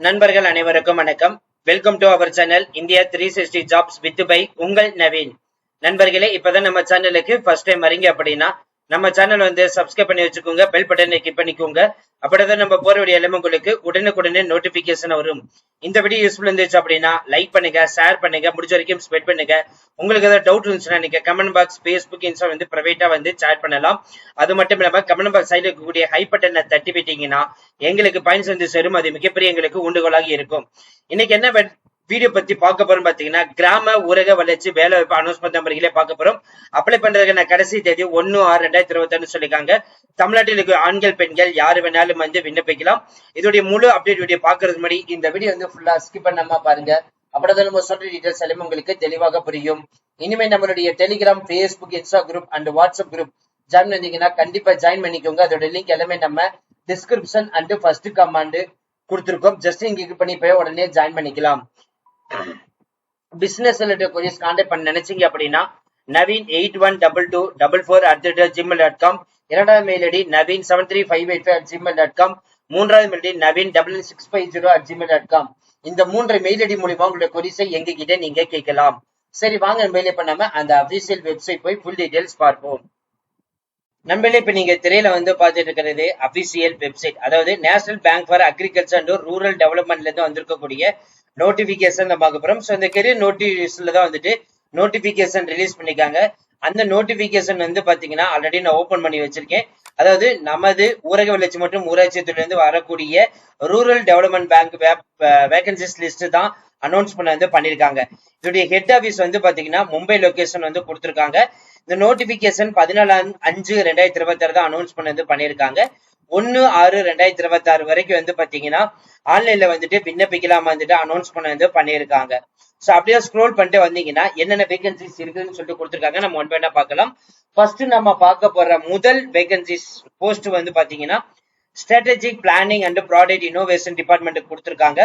நண்பர்கள் அனைவருக்கும் வணக்கம். Welcome to our channel India 360 jobs with by உங்கள் நவீன். நண்பர்களே, இப்பதான் நம்ம சேனலுக்கு ஃபர்ஸ்ட் டைம் வரீங்க அப்படின்னா நம்ம சேனல் வந்து சப்ஸ்கிரைப் பண்ணி வச்சுக்கோங்க, பெல் பட்டனை கிளிக் பண்ணிக்கோங்க. அப்படிதான் நம்ம போற வீடியோ எல்லாமே உங்களுக்கு உடனுக்குடனே நோட்டிபிகேஷன் வரும். இந்த வீடியோ யூஸ்ஃபுல் இருந்துச்சு அப்படின்னா லைக் பண்ணுங்க, ஷேர் பண்ணுங்க, முடிஞ்ச வரைக்கும் ஸ்ப்ரெட் பண்ணுங்க. உங்களுக்கு ஏதாவது டவுட் இருந்துச்சுன்னா நீங்க கமெண்ட் பாக்ஸ், ஃபேஸ்புக், இன்ஸ்டா வந்து பிரைவேட்டா வந்து சேட் பண்ணலாம். அது மட்டும் இல்லாம கமெண்ட் பாக்ஸ் சைடுல இருக்கக்கூடிய ஹை பட்டனை தட்டி விட்டீங்கன்னா எங்களுக்கு பயன் செஞ்சு சேரும். அது மிகப்பெரிய எங்களுக்கு ஊண்டுகோலாக இருக்கும். இன்னைக்கு என்ன வீடியோ பத்தி பார்க்க போறோம் பாத்தீங்கன்னா, கிராம ஊரக வளர்ச்சி வேலை வாய்ப்பு அனௌன்ஸ்மெண்ட் நம்பர்களே பார்க்க போறோம். அப்ளை பண்றதுக்கு நான் கடைசி தேதி 1/6/2021 சொல்லிருக்காங்க. தமிழ்நாட்டில் இருக்க ஆண்கள் பெண்கள் யாரு வேணாலும் வந்து விண்ணப்பிக்கலாம். இதோடைய முழு அப்டேட் வீடியோ பாக்குறது முன்னாடி இந்த வீடியோ வந்து ஃபுல்லா ஸ்கிப் பண்ணாம பாருங்க. அப்படிதான் நம்ம சொல்ற டீடைல்ஸ் எல்லாம் உங்களுக்கு தெளிவாக புரியும். இனிமே நம்மளுடைய Telegram, Facebook, Insta group and WhatsApp group join பண்ணீங்கன்னா கண்டிப்பா ஜாயின் பண்ணிக்கோங்க. அதோட லிங்க் எல்லாமே நம்ம டிஸ்கிரிப்ஷன் அண்ட் ஃபர்ஸ்ட் கமாண்ட் கொடுத்துருக்கோம். ஜஸ்ட் இங்க கிளிக் பண்ணி போய் உடனே ஜாயின் பண்ணிக்கலாம். பிசினஸ் ரிலேட்டட் கொரிஸ் கான்டாக்ட் பண்ண நினைச்சீங்க அப்படின்னா நவீன் 812244@gmail.com, இரண்டாவது மெயில் ஐடி நவீன் 73585@gmail.com, மூன்றாவது மெயில் ஐடி நவீன் 650@gmail.com. இந்த மூன்று மெயில் ஐடி மூலமா உங்களுடைய கொரிஸை எங்க கிட்ட நீங்க கேட்கலாம். சரி, வாங்க மெயில் பண்ணாம அந்த அபிஷியல் வெப்சைட் போய் ஃபுல் டீடைல்ஸ் பார்ப்போம். நம்மளே இப்ப நீங்க திரையில வந்து பார்த்துட்டு இருக்கிறது அபிஷியல் வெப்சைட், அதாவது national bank for agriculture and rural டெவலப்மெண்ட்ல இருந்து வந்திருக்கக்கூடிய நோட்டிபிகேஷன் நம்ம பார்க்க போறோம். ஸோ இந்த கெரியர் நோட்டீஸ்ல தான் வந்துட்டு நோட்டிபிகேஷன் ரிலீஸ் பண்ணிருக்காங்க. அந்த நோட்டிபிகேஷன் வந்து பாத்தீங்கன்னா ஆல்ரெடி நான் ஓபன் பண்ணி வச்சிருக்கேன். அதாவது நமது ஊரக வளர்ச்சி மற்றும் ஊராட்சி துறையிலிருந்து வரக்கூடிய rural development bank vacancies list தான் அனௌன்ஸ் பண்ண வந்து பண்ணிருக்காங்க. இதோடைய ஹெட் ஆபீஸ் வந்து பாத்தீங்கன்னா மும்பை லொகேஷன் வந்து கொடுத்திருக்காங்க. இந்த நோட்டிபிகேஷன் 14/5/2026 தான் அனௌன்ஸ் பண்ண வந்து பண்ணிருக்காங்க. 1/6/2026 வரைக்கும் வந்து பாத்தீங்கன்னா ஆன்லைன்ல வந்துட்டு விண்ணப்பிக்கலாம் வந்துட்டு அனௌன்ஸ் பண்ண வந்து பண்ணிருக்காங்க. சோ அப்படியே ஸ்க்ரோல் பண்ணிட்டு வந்தீங்கன்னா என்னென்ன வேகன்சிஸ் இருக்குன்னு சொல்லிட்டு கொடுத்திருக்காங்க. நம்ம ஒன் பை ஒன்னா பார்க்கலாம். ஃபர்ஸ்ட் நம்ம பார்க்க போற முதல் வேகன்சிஸ் போஸ்ட் வந்து பாத்தீங்கன்னா strategic planning and product innovation டிபார்ட்மெண்ட்டுக்கு கொடுத்திருக்காங்க.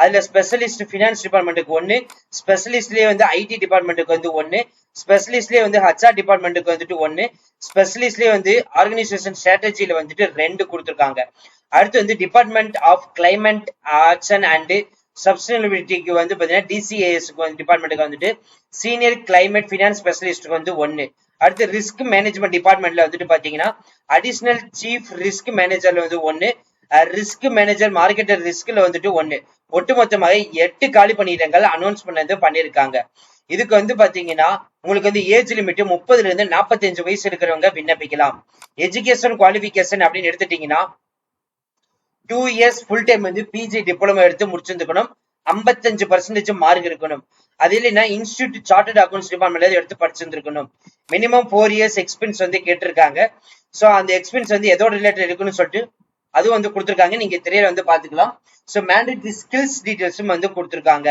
அதுல ஸ்பெஷலிஸ்ட் ஃபினான்ஸ் டிபார்ட்மெண்ட்டுக்கு 1, ஸ்பெஷலிஸ்ட்லயே வந்து ஐடி டிபார்ட்மெண்ட்டுக்கு வந்து 1, ஸ்பெஷலிஸ்ட்லயே வந்து ஹச்ஆர் டிபார்ட்மெண்ட்டுக்கு வந்துட்டு 1, ஸ்பெஷலிஸ்ட்லயே வந்து ஆர்கனைசேஷன் ஸ்ட்ராட்டஜில வந்துட்டு 2 கொடுத்திருக்காங்க. அடுத்து வந்து department of climate action and சஸ்டைனபிலிட்டிக்கு வந்து பாத்தீங்கன்னா டிசிஏஎஸ்க்கு வந்து டிபார்ட்மெண்ட்டுக்கு வந்துட்டு சீனியர் கிளைமேட் ஃபினான்ஸ் ஸ்பெஷலிஸ்ட்க்கு வந்து 1. அடுத்து ரிஸ்க் மேனேஜ்மெண்ட் டிபார்ட்மெண்ட்ல வந்துட்டு பாத்தீங்கன்னா அடிஷனல் சீஃப் ரிஸ்க் மேனேஜர்ல வந்து 1, ரிஸ்க் மேனேஜர் மார்க்கெட்டர் ரிஸ்க்ல வந்துட்டு 1. ஒட்டுமொத்தமாக 8 காலி பணியிடங்கள் அனௌன்ஸ் பண்ணது பண்ணிருக்காங்க. இதுக்கு வந்து பாத்தீங்கன்னா உங்களுக்கு வந்து ஏஜ் லிமிட் 30 இருந்து 45 வயசு இருக்கிறவங்க விண்ணப்பிக்கலாம். எஜுகேஷன் குவாலிபிகேஷன் அப்படின்னு எடுத்துட்டீங்கன்னா 2 years ஃபுல் டைம் வந்து பிஜி டிப்ளமோ எடுத்து முடிச்சிருக்கணும். 55% மார்க் இருக்கணும். அது இல்லைன்னா இன்ஸ்டிடியூட் சார்ட்டர்ட் அக்கௌண்ட்ஸ் டிபார்ட்மெண்ட்ல எடுத்து படிச்சிருக்கணும். மினிமம் 4 years எக்ஸ்பீரியன்ஸ் வந்து கேட்டிருக்காங்க. சோ அந்த எக்ஸ்பீரியன்ஸ் வந்து எதோட ரிலேட்டட் இருக்குன்னு சொல்லிட்டு அது வந்து கொடுத்திருக்காங்க. நீங்க திரையில வந்து பாத்துக்கலாம். சோ மேண்டேட்டரி ஸ்கில்ஸ் டீடைல்ஸும் வந்து கொடுத்திருக்காங்க.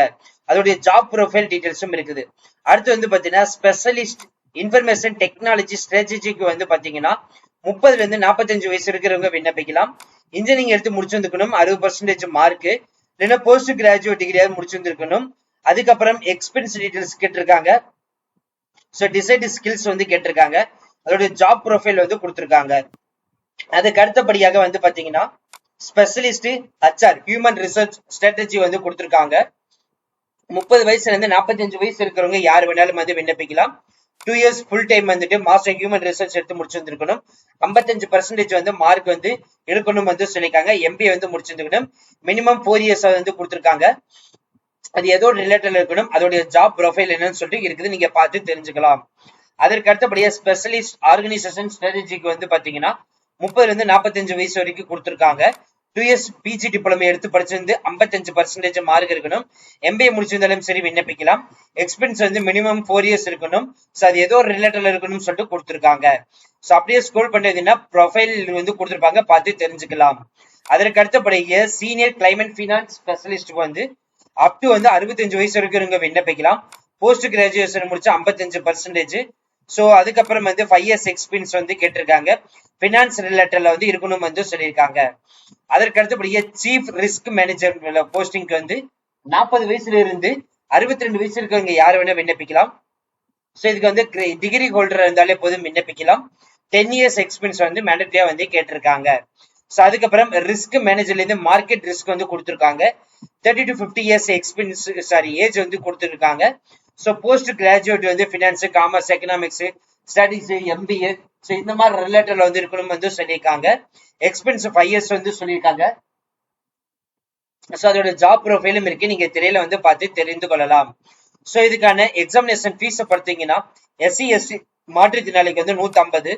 அதோடைய ஜாப் ப்ரொஃபைல் டீடைல்ஸும் இருக்குது. அடுத்து வந்து பாத்தீங்கன்னா ஸ்பெஷலிஸ்ட் இன்ஃபர்மேஷன் டெக்னாலஜி ஸ்ட்ராட்டஜிக்கு வந்து பாத்தீங்கன்னா 30 இருந்து 45 வயசு இருக்கிறவங்க விண்ணப்பிக்கலாம். இன்ஜினியரிங் எடுத்து முடிச்சிருக்கணும். 60% மார்க், இல்லைன்னா போஸ்ட் கிராஜுவேட் டிகிரியாவது முடிச்சிருக்கணும். அதுக்கப்புறம் எக்ஸ்பீரியன்ஸ் டீடைல்ஸ் கேட்டிருக்காங்க. சோ டிசைட் ஸ்கில்ஸ் வந்து கேட்டிருக்காங்க. அதோட ஜாப் ப்ரொஃபைல் வந்து கொடுத்திருக்காங்க. அதுக்கு அடுத்தபடியாக வந்து பாத்தீங்கன்னா specialist HR human research strategy வந்து கொடுத்திருக்காங்க. 30 வயசுல இருந்து 45 வயசு இருக்கிறவங்க யார் வேணாலும் வந்து விண்ணப்பிக்கலாம். 2 years ஃபுல் டைம் வந்துட்டு மாஸ்டர் ஹியூமன் ரிசர்ச் எடுத்து முடிச்சிருக்கணும். 55% வந்து மார்க் வந்து எடுக்கணும் வந்து சொல்லியிருக்காங்க. எம்பிஏ வந்து முடிச்சிருக்கணும். மினிமம் 4 years வந்து கொடுத்திருக்காங்க. அது எதோட ரிலேட்டட் இருக்கணும், அதோடைய ஜாப் ப்ரொஃபைல் என்னன்னு சொல்லிட்டு இருக்குது, நீங்க பார்த்து தெரிஞ்சுக்கலாம். அதற்கு அடுத்தபடியா ஸ்பெஷலிஸ்ட் ஆர்கனைசேஷன் ஸ்ட்ராட்டஜிக்கு வந்து பாத்தீங்கன்னா 30 இருந்து 45 வயசு வரைக்கும் கொடுத்திருக்காங்க. 2 years பிஜி டிப்ளமோ எடுத்து படிச்சிருந்து 55% மார்க் இருக்கணும். எம்பிஏ முடிச்சிருந்தாலும் சரி விண்ணப்பிக்கலாம். எக்ஸ்பீரியன்ஸ் வந்து மினிமம் 4 years இருக்கணும். சோ அது ஏதோ ரிலேட்டட்ல இருக்கணும்னு சொல்லிட்டு கொடுத்திருக்காங்க. சோ அப்படியே ஸ்க்ரோல் பண்ணீங்கன்னா ப்ரொஃபைல் வந்து கொடுத்திருப்பாங்க, பார்த்து தெரிஞ்சுக்கலாம். அதற்கு அடுத்தபடியா சீனியர் கிளைமேட் ஃபினான்ஸ் ஸ்பெஷலிஸ்ட் வந்து அப் டு வந்து 65 வயசு வரைக்கும் விண்ணப்பிக்கலாம். போஸ்ட் கிராஜுவேஷன் முடிச்சு 55%. சோ அதுக்கப்புறம் வந்து 5 years எக்ஸ்பீரியன்ஸ் வந்து கேட்டிருக்காங்க. பினான்ஸ் ரிலேட்டட்ல வந்து இருக்கணும் வந்து சொல்லியிருக்காங்க. அதற்கு அடுத்தபடியே சீஃப் ரிஸ்க் மேனேஜர் போஸ்டிங்க்கு வந்து 40 வயசுல இருந்து 62 வயசு இருக்கவங்க யாரு வேணா விண்ணப்பிக்கலாம். சோ இதுக்கு வந்து டிகிரி ஹோல்டர் இருந்தாலே போதும் விண்ணப்பிக்கலாம். 10 years எக்ஸ்பீரியன்ஸ் வந்து மேண்டேட்டரியா வந்து கேட்டிருக்காங்க. சோ அதுக்கப்புறம் ரிஸ்க் மேனேஜர்ல இருந்து மார்க்கெட் ரிஸ்க் வந்து கொடுத்திருக்காங்க. 30 to 50 years எக்ஸ்பீரியன்ஸ் ஏஜ் வந்து கொடுத்துருக்காங்க. ஸோ போஸ்ட் கிராஜுவேட் வந்து finance, commerce, economics, studies, MBA, so இந்த மாதிரி ரிலேட்டட்ல வந்து இருக்கணும் வந்து சொல்லியிருக்காங்க. எக்ஸ்பீரியன்ஸ் 5 years வந்து சொல்லியிருக்காங்க. ஸோ அதோட ஜாப் ப்ரொஃபைலும் இருக்கு, நீங்க திரையில வந்து பார்த்து தெரிந்து கொள்ளலாம். ஸோ இதுக்கான எக்ஸாமினேஷன் ஃபீஸ் பார்த்தீங்கன்னா எஸ்சி எஸ்டி மாற்றுத்திறனாளிக்கு வந்து 150,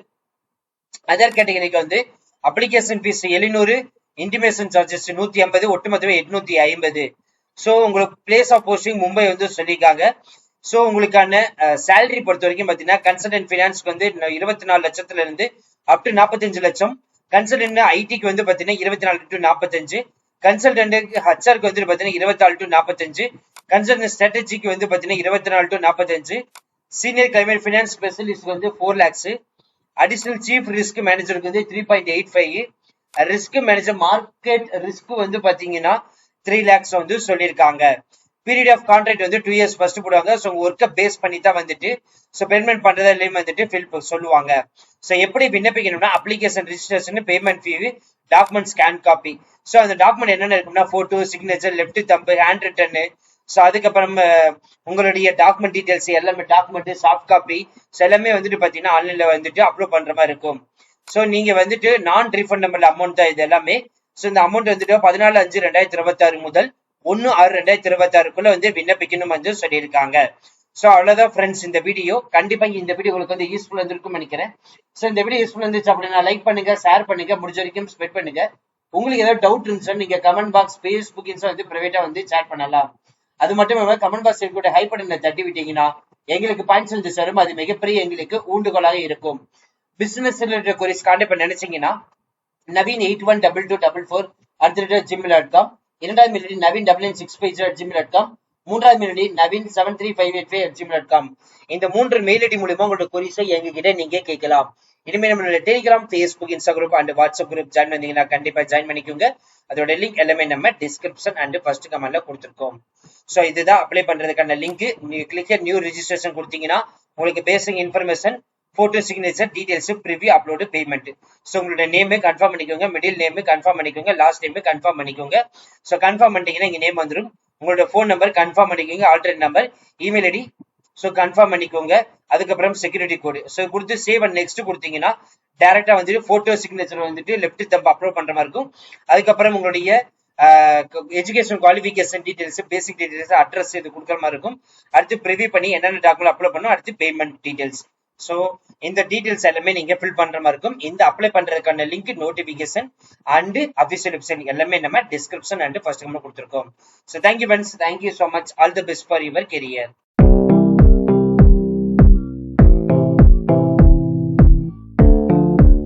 அதர் கேட்டகரிக்கு வந்து application fees 700, intimation charges 150, ஒட்டுமொத்தமே 850. So உங்களுக்கு பிளேஸ் ஆஃப் போஸ்டிங் மும்பை வந்து சொல்லியிருக்காங்க. ஸோ உங்களுக்கான சேலரி பொறுத்த வரைக்கும் பார்த்தீங்கன்னா கன்சல்டன்ட் ஃபினான்ஸ்க்கு வந்து 24 லட்சத்துல இருந்து அப் டு 45 லட்சம், கன்சல்டன்ட் ஐடிக்கு வந்து பார்த்தீங்கன்னா 24 to 45, கன்சல்டன்ட் ஹச்ஆருக்கு வந்து பார்த்தீங்கன்னா 24 to 45, கன்சல்டன்ட் ஸ்ட்ராட்டஜிக்கு வந்து பார்த்தீங்கன்னா 24 to 45, senior climate finance specialist வந்து 4 lakhs, அடிஷனல் சீஃப் ரிஸ்க் மேனேஜருக்கு வந்து 3.85, ரிஸ்க் மேனேஜர் மார்க்கெட் ரிஸ்க் வந்து பாத்தீங்கன்னா 3 lakhs வந்து சொல்லியிருக்காங்க. பீரியட் ஆஃப் கான்ட்ராக்ட் வந்து 2 years ஃபர்ஸ்ட் போடுவாங்க. ஸோ ஒர்க்கை பேஸ் பண்ணி தான் வந்துட்டு ஸோ பேமெண்ட் பண்றதா இல்லையும் வந்துட்டு ஃபில் சொல்லுவாங்க. ஸோ எப்படி விண்ணப்பிக்கணும்னா அப்ளிகேஷன் ரிஜிஸ்ட்ரேஷன், பேமெண்ட் ஃபீ, டாக்குமெண்ட் ஸ்கேன் காப்பி. ஸோ அந்த டாக்குமெண்ட் என்னென்ன இருக்குன்னா போட்டோ, சிக்னேச்சர், லெஃப்ட் தம்பு, ஹேண்ட் ரிட்டர்னு, ஸோ அதுக்கப்புறம் உங்களுடைய டாக்குமெண்ட் டீடைல்ஸ் எல்லாமே, டாக்குமெண்ட் சாஃப்ட் காப்பி, ஸோ எல்லாமே வந்துட்டு பாத்தீங்கன்னா ஆன்லைன்ல வந்துட்டு அப்லோட் பண்ற மாதிரி இருக்கும். ஸோ நீங்க வந்துட்டு நான் ரீஃபண்டபிள் அமௌண்ட் தான் இது எல்லாமே. ஸோ இந்த அமௌண்ட் வந்துட்டு 14/5/2026 முதல் 1/6/2026 வந்து விண்ணப்பிக்கணும் வந்து சொல்லியிருக்காங்க. ஸோ அவ்வளவுதான் ஃப்ரெண்ட்ஸ் இந்த வீடியோ. கண்டிப்பா இந்த வீடியோ உங்களுக்கு வந்து யூஸ்ஃபுல் இருந்திருக்கும் நினைக்கிறேன். ஸோ இந்த வீடியோ யூஸ்ஃபுல் இருந்துச்சு அப்படின்னா லைக் பண்ணுங்க, ஷேர் பண்ணுங்க, முடிஞ்ச வரைக்கும் ஸ்ப்ரெட் பண்ணுங்க. உங்களுக்கு ஏதாவது டவுட் இருந்துச்சுன்னா நீங்க கமெண்ட் பாக்ஸ், ஃபேஸ்புக், இன்ஸ்டா வந்து பிரைவேட்டா வந்து சேட் பண்ணலாம். அது மட்டும் இல்லாம கமெண்ட் பாக்ஸ் கூட ஹை பட்டனை தட்டி விட்டீங்கன்னா எங்களுக்கு பாயிண்ட்ஸ் வந்து சேரும். அது மிகப்பெரிய எங்களுக்கு ஊண்டுகோலாக இருக்கும். பிசினஸ் ரிலேட்டட் கொரிஸ் கான்டாக்ட் பண்ண நினைச்சீங்கன்னா நவீன் 812244@gmail.com, இரண்டாவது மெயில் ஐடி நவீன் 9965@gmail.com, மூன்றாவது மெயில் ஐடி நவீன் 73585@gmail.com. இந்த 3 மெயில் ஐடி மூலமா உங்களோட கொரிஸை எங்ககிட்ட நீங்க கேட்கலாம். இனிமே நம்மளோட Telegram, Facebook, Instagram and WhatsApp group join பண்ணீங்கன்னா கண்டிப்பா ஜாயின் பண்ணிக்கோங்க. அதோட லிங்க் எல்லாமே நம்ம டிஸ்கிரிப்ஷன் அண்ட் ஃபர்ஸ்ட் கமெண்ட்ல கொடுத்துருக்கோம். ஸோ இதுதான் அப்ளை பண்றதுக்கான லிங்க். நீங்க கிளிக் நியூ ரெஜிஸ்ட்ரேஷன் கொடுத்தீங்கன்னா உங்களுக்கு basic information, photo, signature, details, preview, upload, payment. So உங்களோட நேமு கன்ஃபார்ம் பண்ணிக்கோங்க, மிடில் நேமு கன்ஃபார்ம் பண்ணிக்கோங்க, லாஸ்ட் நேமு கன்ஃபார்ம் பண்ணிக்கோங்க. ஸோ கன்ஃபார்ம் பண்ணிட்டீங்கன்னா இங்க நேம் வந்துடும். உங்களோட ஃபோன் நம்பர் கன்ஃபார்ம் பண்ணிக்கோங்க, alternate number, email ID so confirm பண்ணிக்கோங்க. அதுக்கப்புறம் செக்யூரிட்டி கோடு ஸோ கொடுத்து சேவ் அண்ட் நெக்ஸ்ட் கொடுத்தீங்கன்னா டைரக்டா வந்துட்டு போட்டோ, சிக்னேச்சர் வந்துட்டு லெஃப்ட் தம்பு அப்லோட் பண்ற மாதிரி இருக்கும். அதுக்கப்புறம் உங்களுடைய education qualification details, basic details, address இது கொடுக்குற மாதிரி இருக்கும். அடுத்து ப்ரிவியூ பண்ணி என்னென்ன டாக்குமெண்ட் அப்லோட் பண்ணும், அடுத்து பேமெண்ட் டீடைல்ஸ். ஸோ இந்த டீடைல்ஸ் எல்லாமே நீங்க ஃபில் பண்ற மாதிரி இருக்கும். இந்த அப்ளை பண்றதுக்கான link, notification and official website எல்லாமே நம்ம டிஸ்கிரிப்ஷன் அண்ட் ஃபர்ஸ்ட் கமெண்ட் கொடுத்துருக்கோம். So thank you friends, thank you so much, all the best for your career.